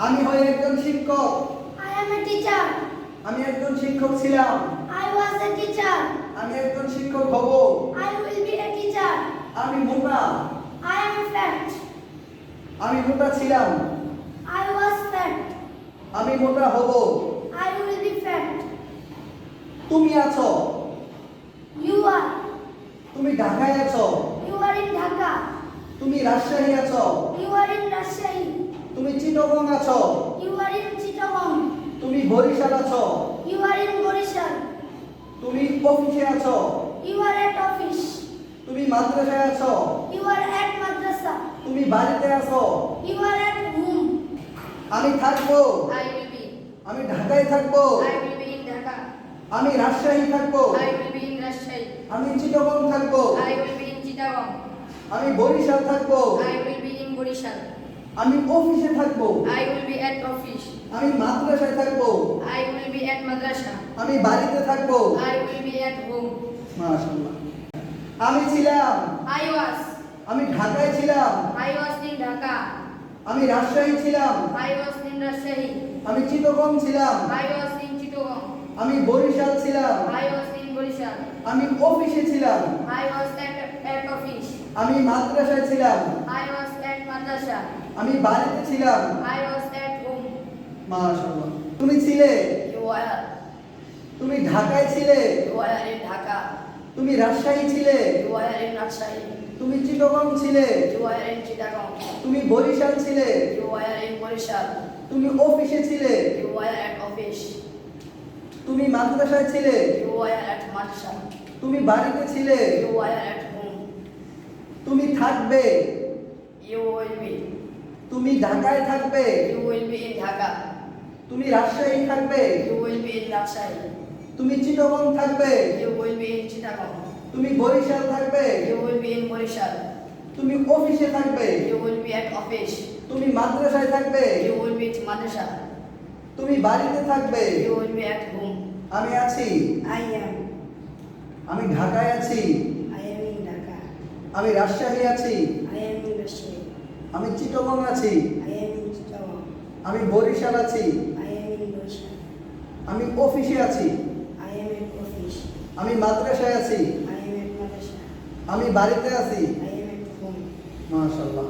আমি হই একজন শিক্ষক। I am a teacher. আমি একজন শিক্ষক ছিলাম। I was a teacher. আমি একজন শিক্ষক হব। I will be a teacher. আমি মোটা। I am fat. আমি মোটা ছিলাম। I was fat. আমি মোটা হব। I will be fat. তুমি আছো। You are. তুমি ঢাকায় আছো। You are in Dhaka. তুমি রাজশাহী আছো। You are in Rajshahi. তুমি চিটাগং আছো। You are in Chittagong. তুমি বরিশাল আছো। You are in Borishal. তুমি অফিসে আছো। You are at office. তুমি মাদ্রাসায় আছো। You are at madrasa. তুমি বাড়িতে আছো। You are at home. আমি থাকবো। I will be. আমি ঢাকায় থাকবো। I will be in Dhaka. আমি রাজশাহী থাকবো। I will be in Rajshahi. আমি চিটাগং থাকবো। I will be in Chittagong. আমি বরিশাল থাকবো। I will be in Borishal. আমি অফিসে থাকবো। I will be at office. আমি মাদ্রাসায় থাকবো। I will be at madrasa. আমি বাড়িতে থাকবো। I will be at home. মাশাআল্লাহ। আমি ছিলাম। I was. আমি ঢাকায় ছিলাম। I was in Dhaka. আমি রাজশাহী ছিলাম। I was in Rajshahi. আমি চিটাগং ছিলাম। I was in Chittagong. আমি বরিশাল ছিলাম। I was in Borishal. আমি অফিসে ছিলাম। I was at office. আমি মাদ্রাসায় ছিলাম। I was at madrasa. আমি বাড়িতে ছিলাম। I was at home. মাশাআল্লাহ। তুমি ছিলে। You are. তুমি ঢাকায় ছিলে। You are in Dhaka. তুমি রাজশাহী ছিলে। You are in Rajshahi. তুমি চিটাগং ছিলে। You are in Chittagong. তুমি বরিশাল ছিলে। You are in Borishal. তুমি অফিসে ছিলে। You are at office. তুমি মাদ্রাসায় ছিলে। You are at madrasa. তুমি বাড়িতে ছিলে। You are at home. তুমি থাকবে। You will be. তুমি ঢাকায় থাকবে। You will be in Dhaka. তুমি রাজশাহী থাকবে। You will be in Rajshahi. তুমি চিটাগং থাকবে। You will be in Chittagong. তুমি বরিশাল থাকবে। You will be in Borishal. তুমি অফিসে থাকবে। You will be at office. তুমি মাদ্রাসায় থাকবে। You will be at madrasa. তুমি বাড়িতে থাকবে। You will be at home. আমি আছি। I am. আমি ঢাকায় আছি। I am in Dhaka. আমি রাজশাহী আছি। I am in Rajshahi. আমি চিটাগং আছি। I am in Chittagong. আমি বরিশাল আছি। I am in Borishal. আমি অফিসে আছি। I am at office. আমি মাদ্রাসায় আছি। I am at madrasa. আমি বাড়িতে আছি। I am at home. মাশাআল্লাহ।